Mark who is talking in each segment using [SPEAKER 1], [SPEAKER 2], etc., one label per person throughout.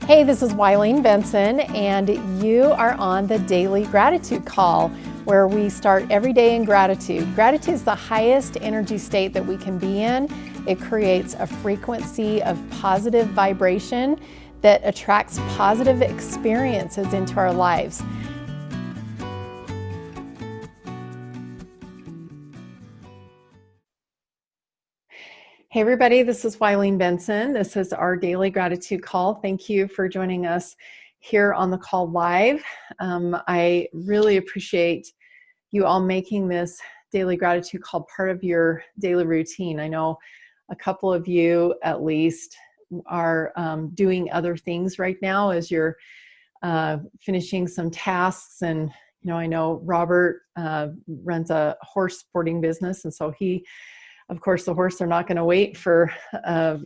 [SPEAKER 1] Hey, this is Wileen Benson, and you are on the Daily Gratitude Call, where we start every day in gratitude. Gratitude is the highest energy state that we can be in. It creates a frequency of positive vibration that attracts positive experiences into our lives. Hey everybody, this is Wileen Benson. This is our Daily Gratitude Call. Thank you for joining us here on the call live. I really appreciate you all making this Daily Gratitude Call part of your daily routine. I know a couple of you at least are doing other things right now as you're finishing some tasks. And I know Robert runs a horse sporting business, and so of course, the horse are not going to wait for a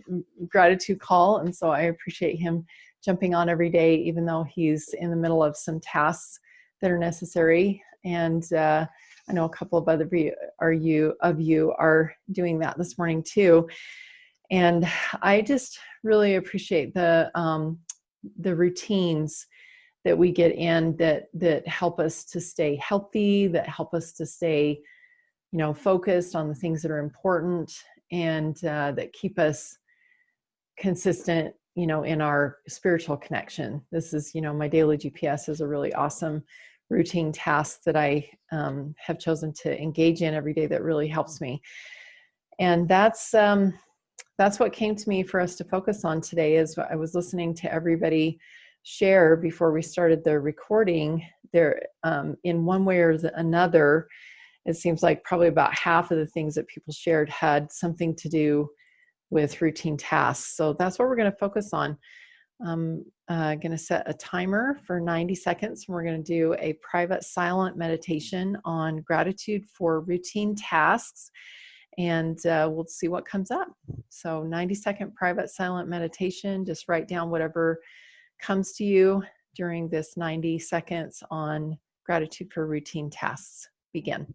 [SPEAKER 1] gratitude call. And so I appreciate him jumping on every day, even though he's in the middle of some tasks that are necessary. And I know a couple of other of you are doing that this morning too. And I just really appreciate the routines that we get in that help us to stay healthy, that help us to stay focused on the things that are important, and that keep us consistent, in our spiritual connection. This is, my daily GPS is a really awesome routine task that I have chosen to engage in every day that really helps me. And that's what came to me for us to focus on today. Is I was listening to everybody share before we started the recording there, in one way or another. It seems like probably about half of the things that people shared had something to do with routine tasks. So that's what we're going to focus on. I'm going to set a timer for 90 seconds. And we're going to do a private silent meditation on gratitude for routine tasks. And we'll see what comes up. So 90-second private silent meditation. Just write down whatever comes to you during this 90 seconds on gratitude for routine tasks. Begin.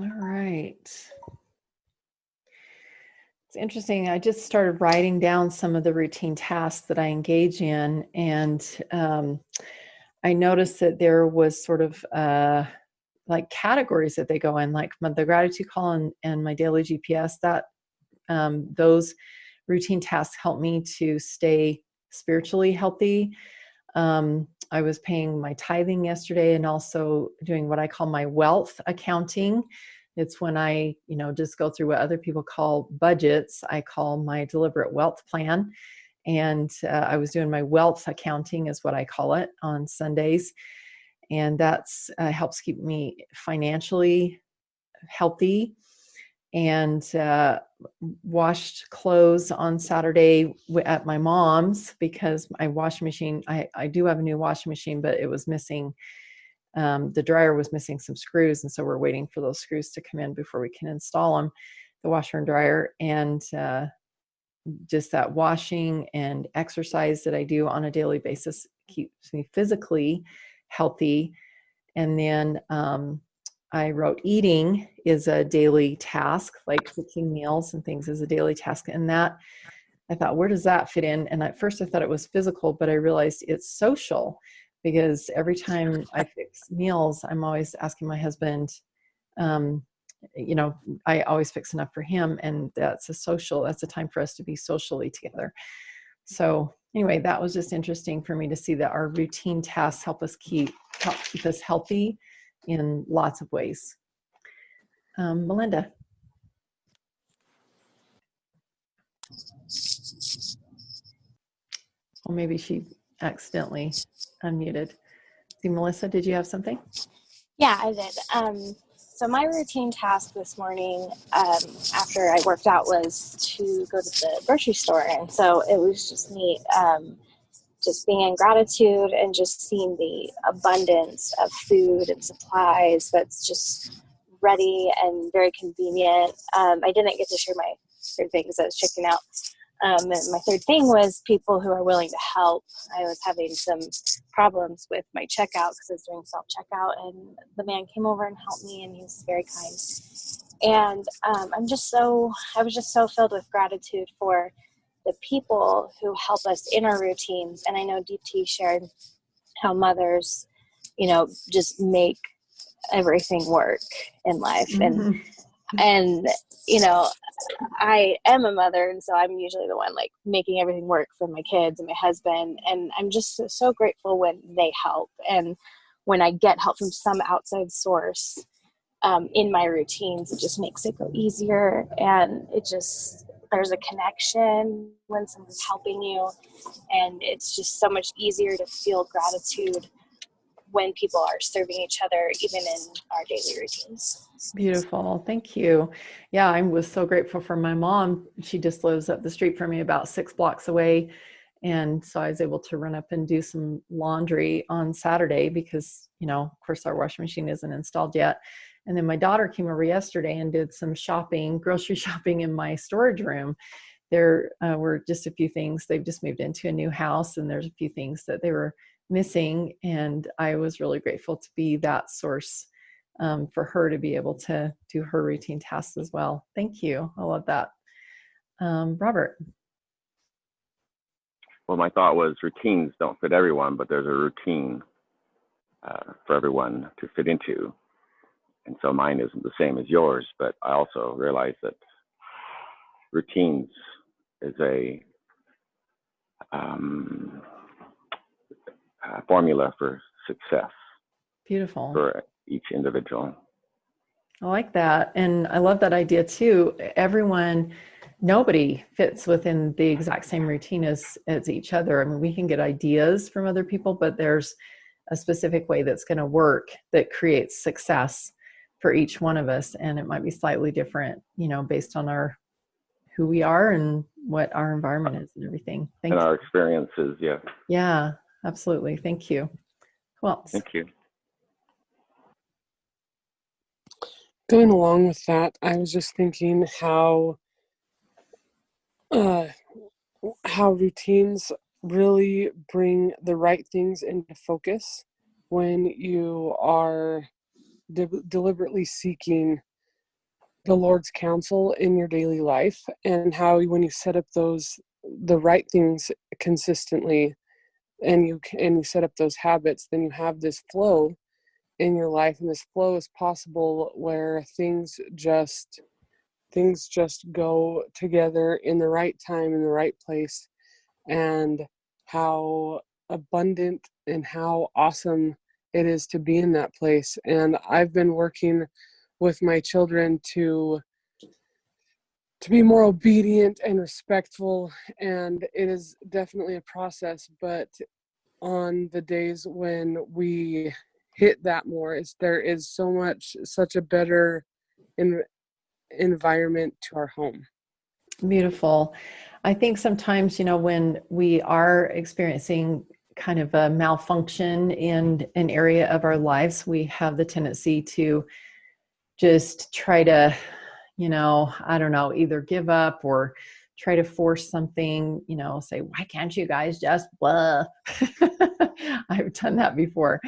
[SPEAKER 1] All right. It's interesting. I just started writing down some of the routine tasks that I engage in, and I noticed that there was sort of like categories that they go in, like the gratitude call and my daily GPS. That those routine tasks help me to stay spiritually healthy. I was paying my tithing yesterday and also doing what I call my wealth accounting. It's when I, just go through what other people call budgets. I call my deliberate wealth plan. And I was doing my wealth accounting, is what I call it, on Sundays. And that's helps keep me financially healthy. And washed clothes on Saturday at my mom's, because my washing machine, I do have a new washing machine, but it was missing, the dryer was missing some screws. And so we're waiting for those screws to come in before we can install them, the washer and dryer. And just that washing and exercise that I do on a daily basis keeps me physically healthy. And then I wrote eating is a daily task, like cooking meals and things is a daily task. And that, I thought, where does that fit in? And at first I thought it was physical, but I realized it's social, because every time I fix meals, I'm always asking my husband, um, I always fix enough for him. And that's a time for us to be socially together. So anyway, that was just interesting for me to see that our routine tasks help keep us healthy in lots of ways. Melinda. Or maybe she accidentally unmuted. See, Melissa, did you have something?
[SPEAKER 2] Yeah, I did. So my routine task this morning after I worked out was to go to the grocery store. And so it was just neat, just being in gratitude and just seeing the abundance of food and supplies that's just ready and very convenient. I didn't get to share my third thing because I was checking out. And my third thing was people who are willing to help. I was having some problems with my checkout because I was doing self-checkout, and the man came over and helped me, and he was very kind. And I was just so filled with gratitude for the people who help us in our routines. And I know DT shared how mothers, just make everything work in life.
[SPEAKER 1] Mm-hmm.
[SPEAKER 2] And I am a mother, and so I'm usually the one like making everything work for my kids and my husband. And I'm just so grateful when they help, and when I get help from some outside source in my routines, it just makes it go easier. And there's a connection when someone's helping you, and it's just so much easier to feel gratitude when people are serving each other, even in our daily routines.
[SPEAKER 1] Beautiful. Thank you. Yeah, I was so grateful for my mom. She just lives up the street from me, about 6 blocks away. And so I was able to run up and do some laundry on Saturday because, of course, our washing machine isn't installed yet. And then my daughter came over yesterday and did some grocery shopping in my storage room. There were just a few things. They've just moved into a new house, and there's a few things that they were missing. And I was really grateful to be that source for her to be able to do her routine tasks as well. Thank you. I love that. Robert.
[SPEAKER 3] Well, my thought was routines don't fit everyone, but there's a routine for everyone to fit into. And so mine isn't the same as yours, but I also realize that routines is a formula for success.
[SPEAKER 1] Beautiful.
[SPEAKER 3] For each individual.
[SPEAKER 1] I like that. And I love that idea too. Nobody fits within the exact same routine as each other. I mean, we can get ideas from other people, but there's a specific way that's going to work that creates success for each one of us. And it might be slightly different, based on who we are and what our environment is and everything.
[SPEAKER 3] Thank you. Our experiences, yeah.
[SPEAKER 1] Yeah, absolutely. Thank you. Who else?
[SPEAKER 3] Thank you.
[SPEAKER 4] Going along with that, I was just thinking how routines really bring the right things into focus when you are deliberately seeking the Lord's counsel in your daily life, and how when you set up the right things consistently, and you set up those habits, then you have this flow in your life, and this flow is possible where things just go together in the right time, in the right place, and how abundant and how awesome it is to be in that place. And I've been working with my children to be more obedient and respectful, and it is definitely a process, but on the days when we hit that more, there is such a better environment to our home.
[SPEAKER 1] Beautiful. I think sometimes, when we are experiencing kind of a malfunction in an area of our lives, we have the tendency to just try to, either give up or try to force something, say, why can't you guys just blah? I've done that before.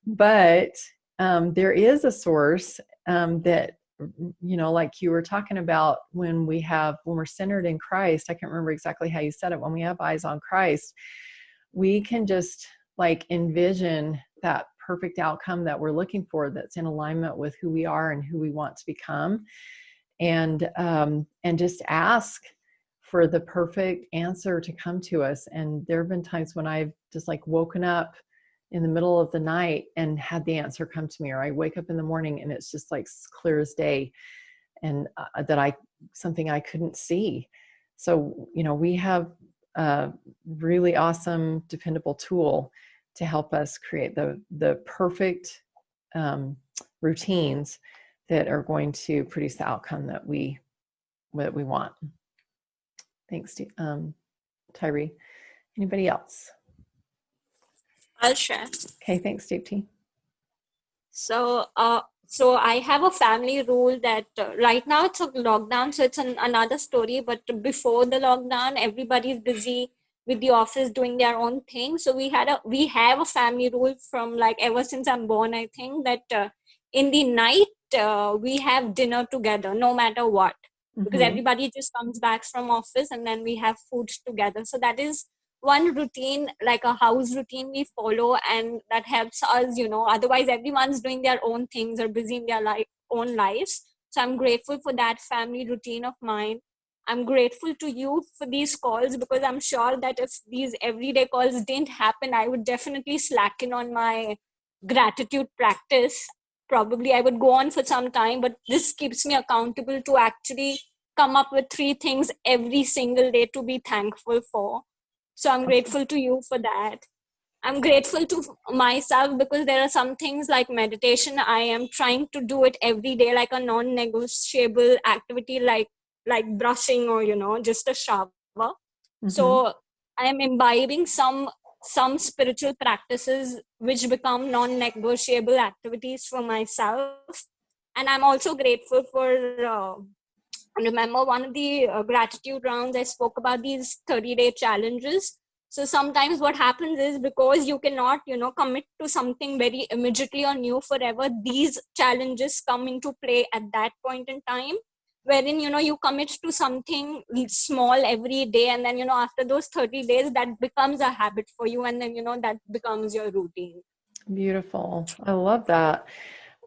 [SPEAKER 1] But there is a source that, like you were talking about, when we're centered in Christ. I can't remember exactly how you said it. When we have eyes on Christ, we can just like envision that perfect outcome that we're looking for, that's in alignment with who we are and who we want to become, and just ask for the perfect answer to come to us. And there have been times when I've just like woken up in the middle of the night and had the answer come to me, or I wake up in the morning and it's just like clear as day, and something I couldn't see. So, we have a really awesome, dependable tool to help us create the perfect routines that are going to produce the outcome that we want. Thanks, Tyree. Anybody else?
[SPEAKER 5] I'll share.
[SPEAKER 1] Okay, thanks, Deepti.
[SPEAKER 5] So I have a family rule that right now it's a lockdown, so it's another story. But before the lockdown, everybody's busy with the office doing their own thing. So we have a family rule from like ever since I'm born, I think, that in the night we have dinner together, no matter what, because everybody just comes back from office and then we have food together. So that is one routine, like a house routine we follow, and that helps us, otherwise everyone's doing their own things or busy in their own lives. So I'm grateful for that family routine of mine. I'm grateful to you for these calls, because I'm sure that if these everyday calls didn't happen, I would definitely slacken on my gratitude practice. Probably I would go on for some time, but this keeps me accountable to actually come up with 3 things every single day to be thankful for. So I'm grateful to you for that. I'm grateful to myself because there are some things like meditation. I am trying to do it every day, like a non-negotiable activity, like brushing or, just a shower. So I am imbibing some spiritual practices which become non-negotiable activities for myself. And I'm also grateful for remember one of the gratitude rounds I spoke about these 30-day challenges. So sometimes what happens is, because you cannot commit to something very immediately or new forever, these challenges come into play at that point in time, wherein you commit to something small every day, and then after those 30 days that becomes a habit for you, and then that becomes your routine.
[SPEAKER 1] Beautiful. I love that.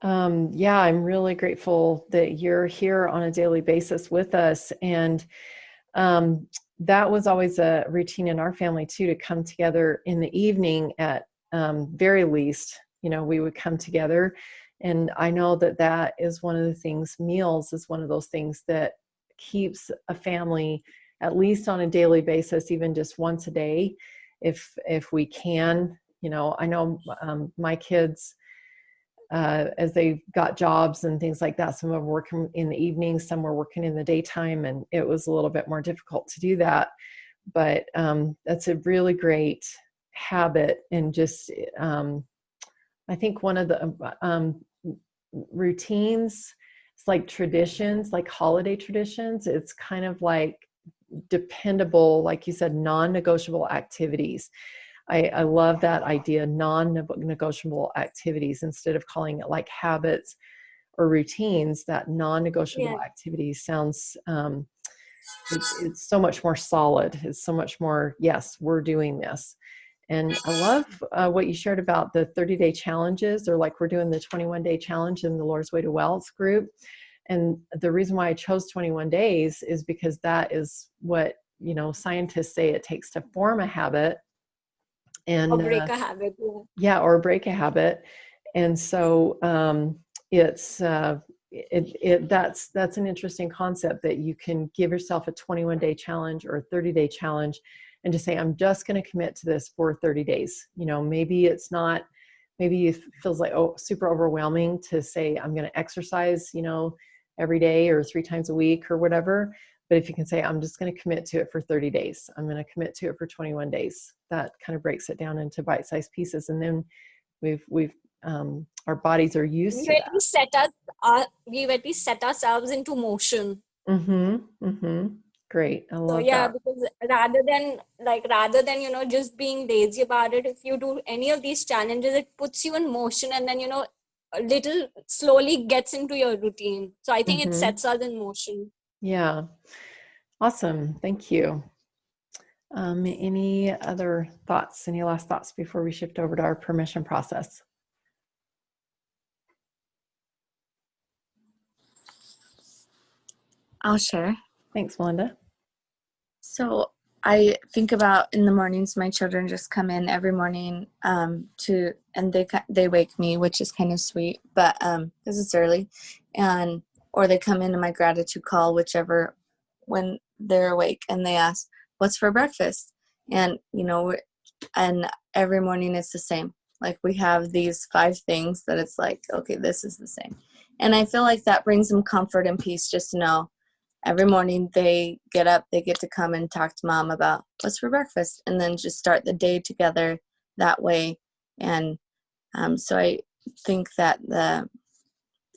[SPEAKER 1] Yeah, I'm really grateful that you're here on a daily basis with us. And that was always a routine in our family too, to come together in the evening at very least, we would come together. And I know that is one of the things, meals is one of those things that keeps a family, at least on a daily basis, even just once a day, if we can. I know my kids, as they got jobs and things like that, some were working in the evenings, some were working in the daytime, and it was a little bit more difficult to do that. But that's a really great habit. And just I think one of the routines, it's like traditions, like holiday traditions. It's kind of like dependable, like you said, non-negotiable activities. I love that idea, non-negotiable activities, instead of calling it like habits or routines. That non-negotiable activities sounds, it's so much more solid. It's so much more, yes, we're doing this. And I love what you shared about the 30-day challenges, or like we're doing the 21-day challenge in the Lord's Way to Wealth group. And the reason why I chose 21 days is because that is what, scientists say it takes to form a habit. And
[SPEAKER 5] or break a habit.
[SPEAKER 1] Or break a habit. And so that's an interesting concept, that you can give yourself a 21-day challenge or a 30-day challenge, and just say, I'm just going to commit to this for 30 days. Maybe it feels like super overwhelming to say, I'm going to exercise, every day or 3 times a week or whatever. But if you can say, I'm just going to commit to it for 30 days, I'm going to commit to it for 21 days, that kind of breaks it down into bite-sized pieces. And then we've our bodies are used to that.
[SPEAKER 5] We've at least set ourselves into motion.
[SPEAKER 1] Great. I
[SPEAKER 5] So
[SPEAKER 1] love
[SPEAKER 5] yeah,
[SPEAKER 1] that.
[SPEAKER 5] because rather than just being lazy about it, if you do any of these challenges, it puts you in motion, and then a little slowly gets into your routine. So I think it
[SPEAKER 1] Mm-hmm.
[SPEAKER 5] sets us in motion.
[SPEAKER 1] Yeah. Awesome. Thank you. Any other thoughts? Any last thoughts before we shift over to our permission process?
[SPEAKER 6] I'll share.
[SPEAKER 1] Thanks, Melinda.
[SPEAKER 6] So I think about in the mornings, my children just come in every morning and they wake me, which is kind of sweet, but because it's early, or they come into my gratitude call, whichever, when they're awake, and they ask, "What's for breakfast?" And and every morning it's the same. Like we have these 5 things that it's like, okay, this is the same, and I feel like that brings them comfort and peace just to know. Every morning they get up, they get to come and talk to mom about what's for breakfast, and then just start the day together that way. And so I think that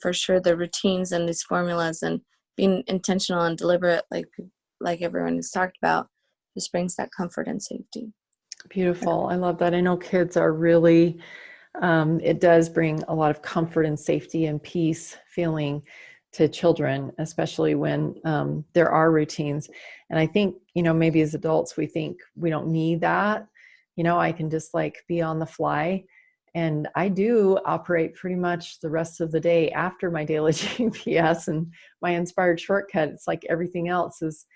[SPEAKER 6] for sure the routines and these formulas and being intentional and deliberate, like everyone has talked about, just brings that comfort and safety.
[SPEAKER 1] Beautiful. I love that. I know kids are really, it does bring a lot of comfort and safety and peace feeling to children, especially when there are routines. And I think, maybe as adults, we think we don't need that. I can just be on the fly. And I do operate pretty much the rest of the day after my daily GPS and my inspired shortcut. It's like everything else is,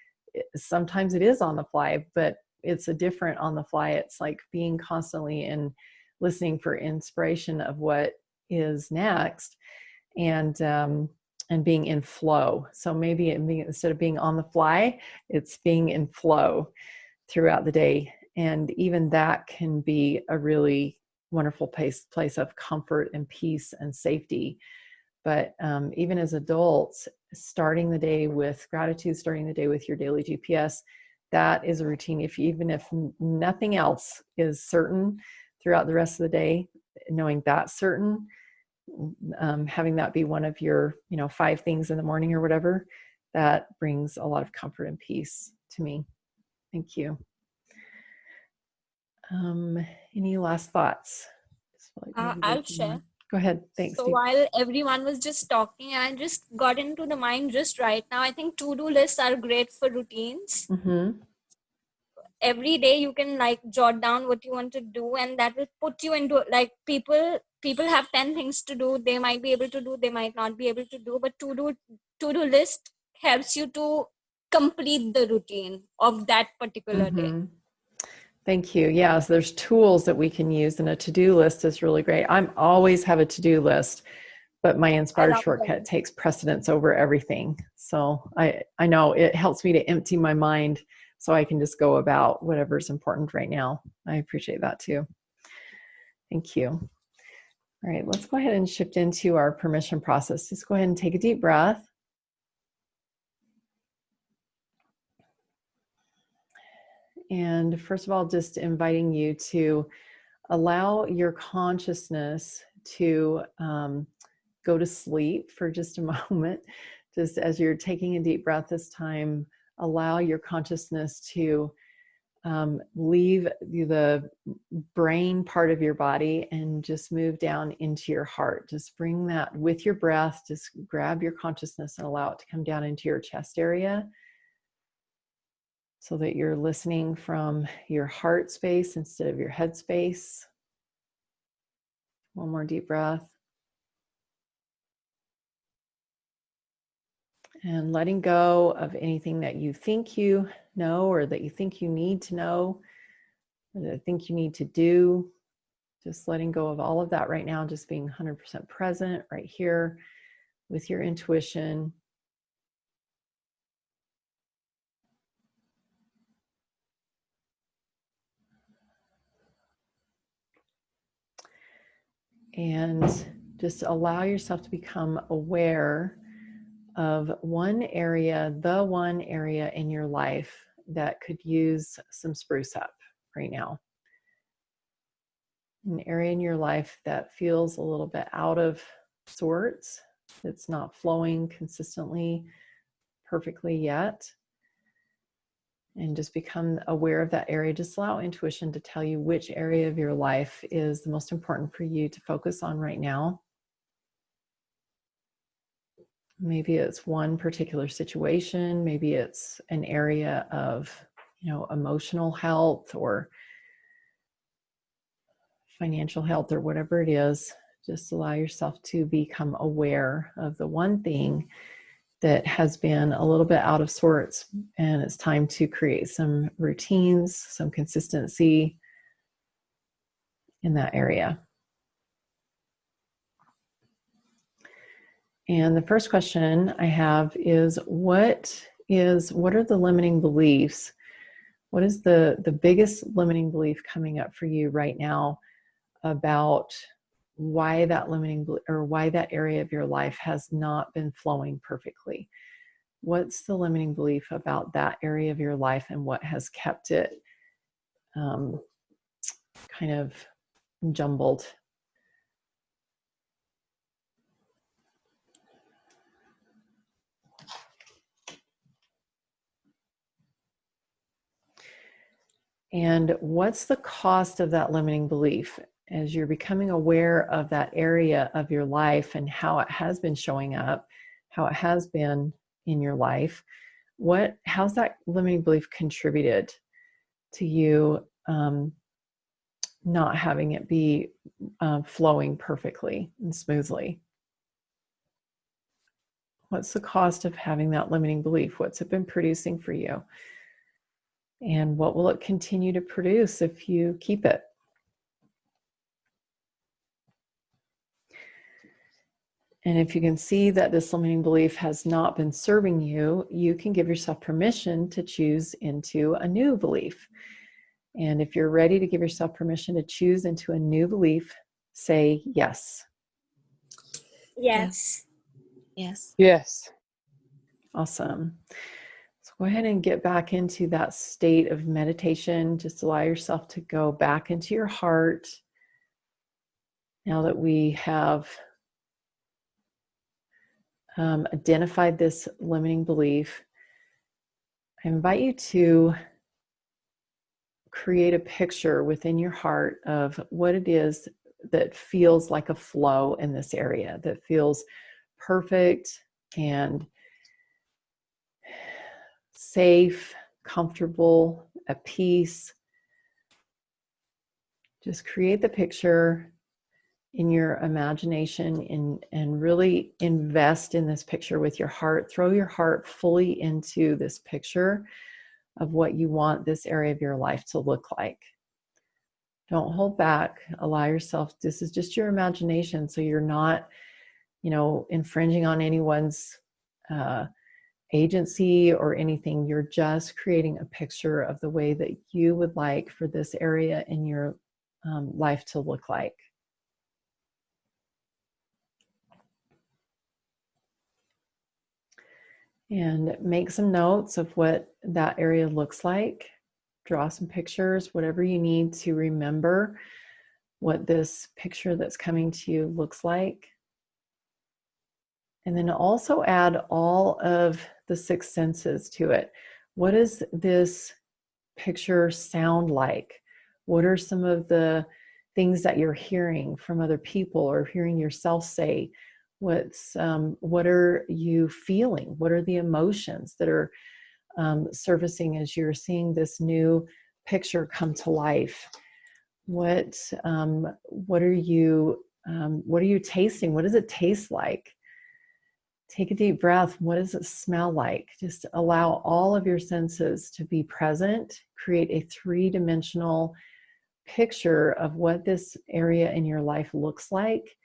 [SPEAKER 1] sometimes it is on the fly, but it's a different on the fly. It's like being constantly in listening for inspiration of what is next, and being in flow. So maybe instead of being on the fly, it's being in flow throughout the day. And even that can be a really wonderful place of comfort and peace and safety. But even as adults, starting the day with gratitude, starting the day with your daily GPS, that is a routine. Even if nothing else is certain throughout the rest of the day, knowing that's certain, having that be one of your 5 things in the morning or whatever, that brings a lot of comfort and peace to me. Thank you. Any last thoughts?
[SPEAKER 5] I'll share.
[SPEAKER 1] Go ahead. Thanks,
[SPEAKER 5] So
[SPEAKER 1] Steve.
[SPEAKER 5] while everyone was just talking, I just got into the mind just right now. I think to-do lists are great for routines.
[SPEAKER 1] Mm-hmm.
[SPEAKER 5] Every day you can jot down what you want to do, and that will put you into people have 10 things to do. They might be able to do, they might not be able to do, but to-do list helps you to complete the routine of that particular day.
[SPEAKER 1] Mm-hmm. Thank you. Yeah, so there's tools that we can use, and a to-do list is really great. I'm always have a to-do list, but my inspired shortcut takes precedence over everything. So I know it helps me to empty my mind so I can just go about whatever's important right now. I appreciate that too. Thank you. All right, let's go ahead and shift into our permission process. Just go ahead and take a deep breath. And first of all, just inviting you to allow your consciousness to go to sleep for just a moment. Just as you're taking a deep breath this time, allow your consciousness to leave the brain part of your body and just move down into your heart. Just bring that with your breath. Just grab your consciousness and allow it to come down into your chest area, so that you're listening from your heart space instead of your head space. One more deep breath. And letting go of anything that you think you know, or that you think you need to know, or that you think you need to do. Just letting go of all of that right now, just being 100% present right here with your intuition. And just allow yourself to become aware of the one area in your life that could use some spruce up right now. An area in your life that feels a little bit out of sorts. It's not flowing consistently, perfectly yet. and just become aware of that area. Just allow intuition to tell you which area of your life is the most important for you to focus on right now. Maybe it's one particular situation. Maybe it's an area of, emotional health or financial health or whatever it is. Just allow yourself to become aware of the one thing that has been a little bit out of sorts, and it's time to create some routines, some consistency in that area. And the first question I have is what are the limiting beliefs? What is the biggest limiting belief coming up for you right now about why that why that area of your life has not been flowing perfectly? What's the limiting belief about that area of your life, and what has kept it kind of jumbled? And what's the cost of that limiting belief? As you're becoming aware of that area of your life and how it has been showing up, how it has been in your life, how's that limiting belief contributed to you not having it be flowing perfectly and smoothly? What's the cost of having that limiting belief? What's it been producing for you? And what will it continue to produce if you keep it? And if you can see that this limiting belief has not been serving you, you can give yourself permission to choose into a new belief. And if you're ready to give yourself permission to choose into a new belief, say yes.
[SPEAKER 5] Yes.
[SPEAKER 6] Yes.
[SPEAKER 4] Yes.
[SPEAKER 1] Awesome. So go ahead and get back into that state of meditation. Just allow yourself to go back into your heart. Now that we have identified this limiting belief, I invite you to create a picture within your heart of what it is that feels like a flow in this area, that feels perfect and safe, comfortable, at peace. Just create the picture in your imagination and really invest in this picture with your heart. Throw your heart fully into this picture of what you want this area of your life to look like. Don't hold back. Allow yourself, this is just your imagination, so you're not, infringing on anyone's agency or anything. You're just creating a picture of the way that you would like for this area in your life to look like. And make some notes of what that area looks like. Draw some pictures, whatever you need to remember what this picture that's coming to you looks like. And then also add all of the 6 senses to it. What does this picture sound like? What are some of the things that you're hearing from other people or hearing yourself say? What are you feeling? What are the emotions that are surfacing as you're seeing this new picture come to life? What are you tasting? What does it taste like? Take a deep breath. What does it smell like? Just allow all of your senses to be present. Create a 3-dimensional picture of what this area in your life looks like,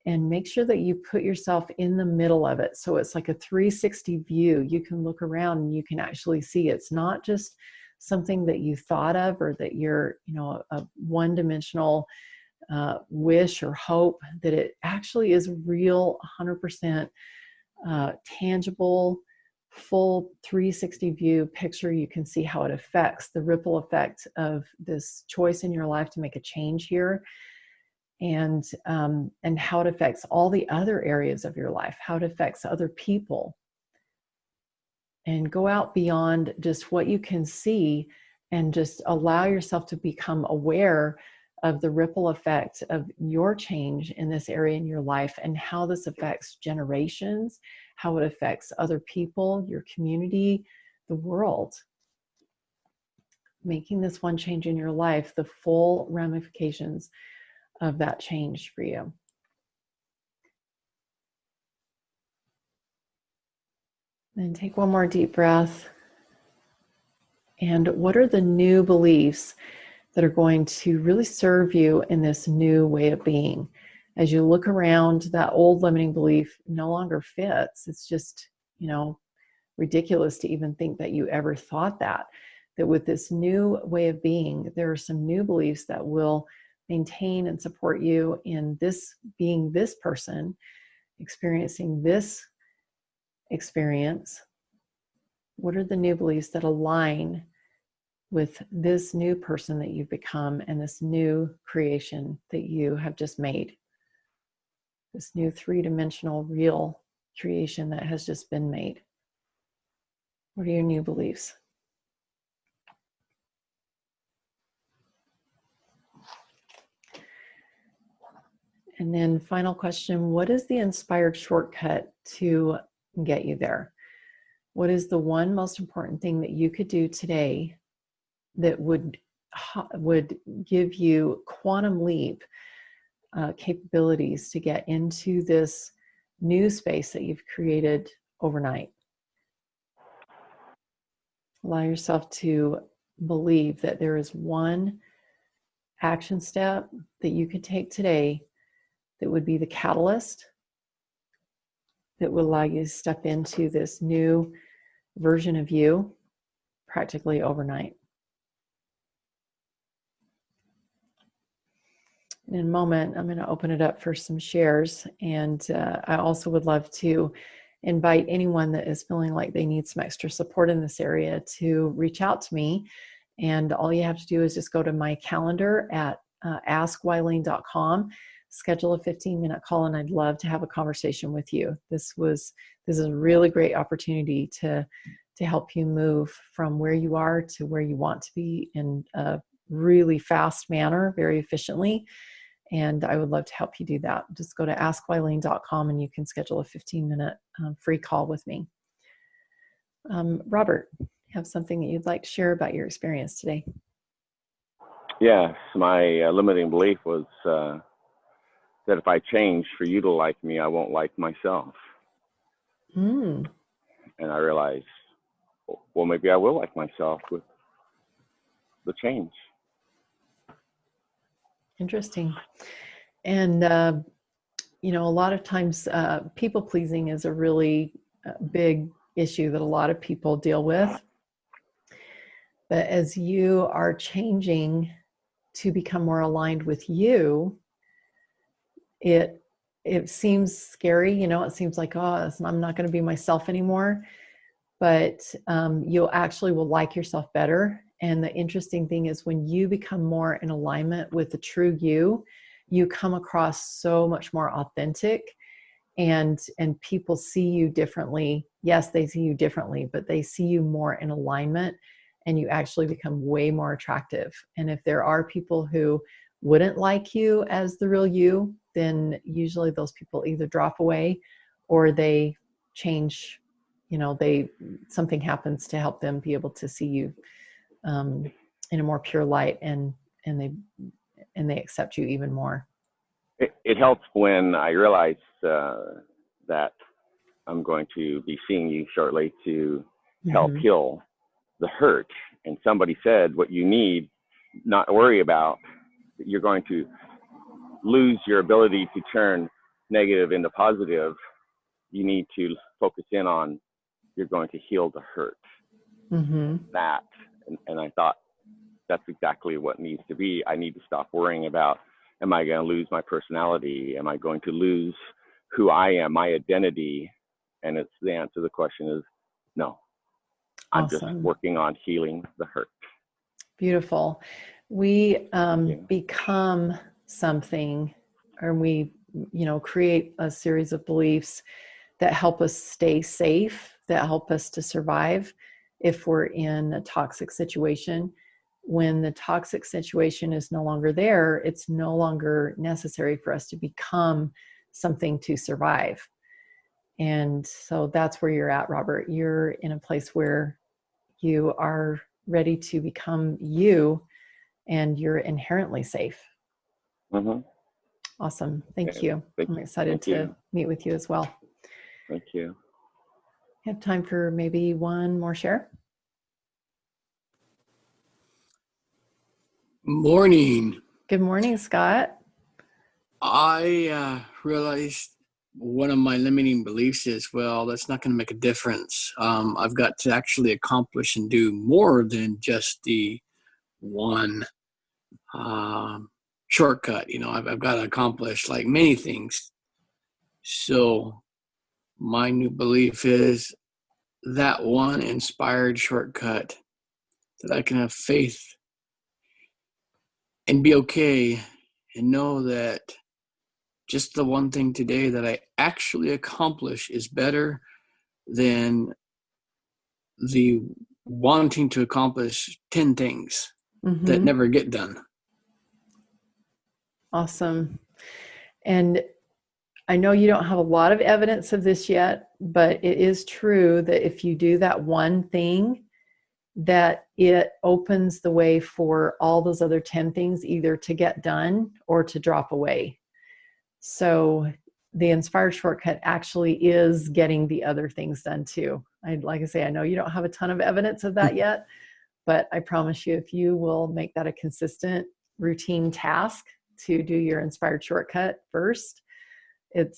[SPEAKER 1] and make sure that you put yourself in the middle of it. So it's like a 360 view. You can look around and you can actually see it's not just something that you thought of or that you're, a one-dimensional wish or hope, that it actually is real, 100% tangible, full 360 view picture. You can see how it affects the ripple effect of this choice in your life to make a change here, and how it affects all the other areas of your life, how it affects other people. and go out beyond just what you can see, and just allow yourself to become aware of the ripple effect of your change in this area in your life, and how this affects generations, how it affects other people, your community, the world. Making this one change in your life, the full ramifications of that change for you. And take one more deep breath. And what are the new beliefs that are going to really serve you in this new way of being? As you look around, that old limiting belief no longer fits. It's just, ridiculous to even think that you ever thought that with this new way of being, there are some new beliefs that will maintain and support you in this, being this person, experiencing this experience. What are the new beliefs that align with this new person that you've become and this new creation that you have just made? This new three-dimensional real creation that has just been made. What are your new beliefs? And then final question, what is the inspired shortcut to get you there? What is the one most important thing that you could do today that would give you quantum leap capabilities to get into this new space that you've created overnight? Allow yourself to believe that there is one action step that you could take today that would be the catalyst that will allow you to step into this new version of you practically overnight. In a moment, I'm going to open it up for some shares. And I also would love to invite anyone that is feeling like they need some extra support in this area to reach out to me. And all you have to do is just go to my calendar at askwylene.com, schedule a 15-minute call, and I'd love to have a conversation with you. This is a really great opportunity to help you move from where you are to where you want to be in a really fast manner, very efficiently. And I would love to help you do that. Just go to askwylene.com and you can schedule a 15-minute free call with me. Robert, you have something that you'd like to share about your experience today?
[SPEAKER 3] Yes, my limiting belief was that if I change for you to like me, I won't like myself. And I realized, well, maybe I will like myself with the change.
[SPEAKER 1] Interesting. And, a lot of times people pleasing is a really big issue that a lot of people deal with. But as you are changing to become more aligned with you, it seems scary. It seems like, I'm not going to be myself anymore. But you actually will like yourself better. And the interesting thing is when you become more in alignment with the true you, you come across so much more authentic, and people see you differently. Yes, they see you differently, but they see you more in alignment, and you actually become way more attractive. And if there are people who wouldn't like you as the real you, then usually those people either drop away or they change. Something happens to help them be able to see you in a more pure light, and they accept you even more.
[SPEAKER 3] It helps when I realize that I'm going to be seeing you shortly to help heal the hurt. And somebody said, what you need not worry about, you're going to lose your ability to turn negative into positive. You need to focus in on, you're going to heal the hurt. That. And I thought, that's exactly what needs to be. I need to stop worrying about, am I going to lose my personality? Am I going to lose who I am, my identity? And it's the answer to the question is no. I'm just working on healing the hurt.
[SPEAKER 1] Beautiful. We become something, or we, create a series of beliefs that help us stay safe, that help us to survive if we're in a toxic situation. When the toxic situation is no longer there, it's no longer necessary for us to become something to survive. And so that's where you're at, Robert. You're in a place where you are ready to become you, and you're inherently safe.
[SPEAKER 3] Mm-hmm.
[SPEAKER 1] Awesome. Thank
[SPEAKER 3] Okay.
[SPEAKER 1] you. I'm excited to
[SPEAKER 3] you.
[SPEAKER 1] meet with you as well.
[SPEAKER 3] Thank you.
[SPEAKER 1] We have time for maybe one more share.
[SPEAKER 7] Morning.
[SPEAKER 1] Good morning, Scott.
[SPEAKER 7] I realized one of my limiting beliefs is, well, that's not going to make a difference. I've got to actually accomplish and do more than just the one shortcut. You know, I've got to accomplish like many things. So my new belief is that one inspired shortcut, that I can have faith and be okay and know that just the one thing today that I actually accomplish is better than the wanting to accomplish 10 things that never get done.
[SPEAKER 1] Awesome. And I know you don't have a lot of evidence of this yet, but it is true that if you do that one thing, that it opens the way for all those other 10 things either to get done or to drop away. So the inspired shortcut actually is getting the other things done too. Like I say, I know you don't have a ton of evidence of that yet, but I promise you, if you will make that a consistent routine task to do your inspired shortcut first,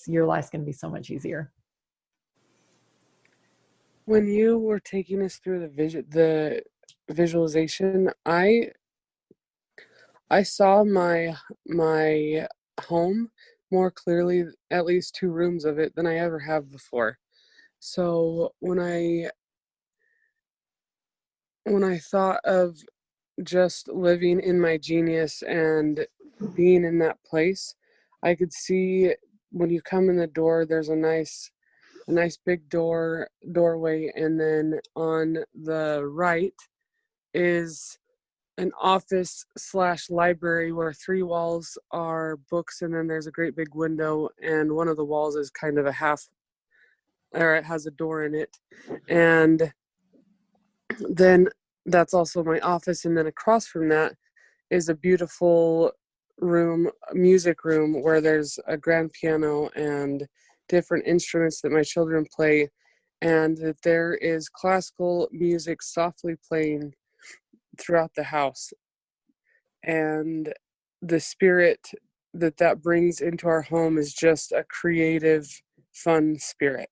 [SPEAKER 1] your life's going to be so much easier.
[SPEAKER 4] When you were taking us through the visualization, I saw my home more clearly, at least 2 rooms of it, than I ever have before. So when I thought of just living in my genius and being in that place, I could see when you come in the door, there's a nice big doorway, and then on the right is an office / library where 3 walls are books, and then there's a great big window, and one of the walls is kind of it has a door in it. And then that's also my office, and then across from that is a beautiful music room where there's a grand piano and different instruments that my children play, and that there is classical music softly playing throughout the house. And the spirit that brings into our home is just a creative, fun spirit.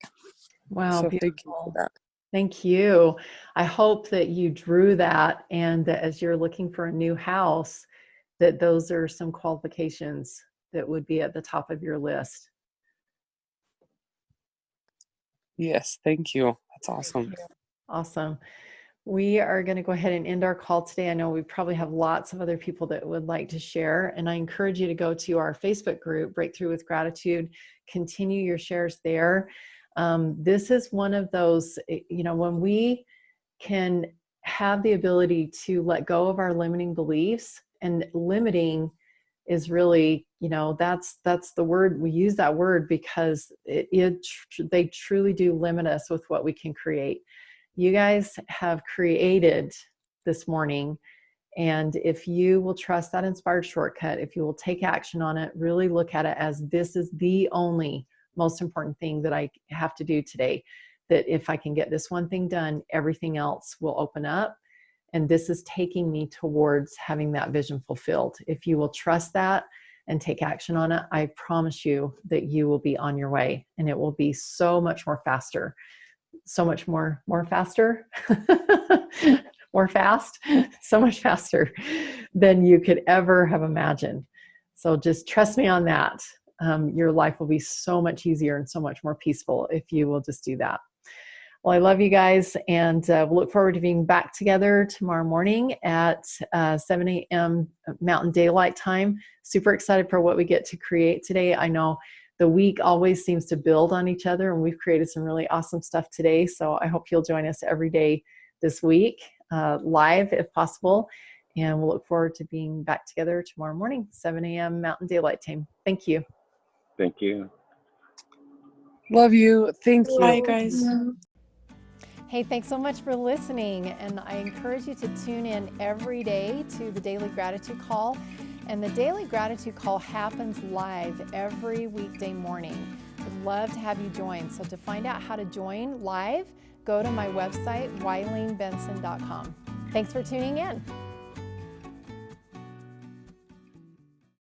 [SPEAKER 1] Wow,
[SPEAKER 4] so
[SPEAKER 1] beautiful.
[SPEAKER 4] Thank you for that.
[SPEAKER 1] Thank you. I hope that you drew that, and that as you're looking for a new house, that those are some qualifications that would be at the top of your list.
[SPEAKER 4] Yes, thank you. That's awesome.
[SPEAKER 1] Awesome. We are going to go ahead and end our call today. I know we probably have lots of other people that would like to share, and I encourage you to go to our Facebook group, Breakthrough with Gratitude. Continue your shares there. This is one of those, when we can have the ability to let go of our limiting beliefs, and limiting is really, that's the word. We use that word because they truly do limit us with what we can create. You guys have created this morning, and if you will trust that inspired shortcut, if you will take action on it, really look at it as this is the only most important thing that I have to do today, that if I can get this one thing done, everything else will open up. And this is taking me towards having that vision fulfilled. If you will trust that and take action on it, I promise you that you will be on your way, and it will be so much more faster, so much more faster, more fast, so much faster than you could ever have imagined. So just trust me on that. Your life will be so much easier and so much more peaceful if you will just do that. Well, I love you guys, and we'll look forward to being back together tomorrow morning at 7 a.m. Mountain Daylight Time. Super excited for what we get to create today. I know the week always seems to build on each other, and we've created some really awesome stuff today. So I hope you'll join us every day this week, live if possible. And we'll look forward to being back together tomorrow morning, 7 a.m. Mountain Daylight Time. Thank you.
[SPEAKER 3] Thank you.
[SPEAKER 4] Love you. Thank you.
[SPEAKER 6] Bye, guys.
[SPEAKER 1] Hey, thanks so much for listening. And I encourage you to tune in every day to the Daily Gratitude Call. And the Daily Gratitude Call happens live every weekday morning. I'd love to have you join. So to find out how to join live, go to my website, WileenBenson.com. Thanks for tuning in.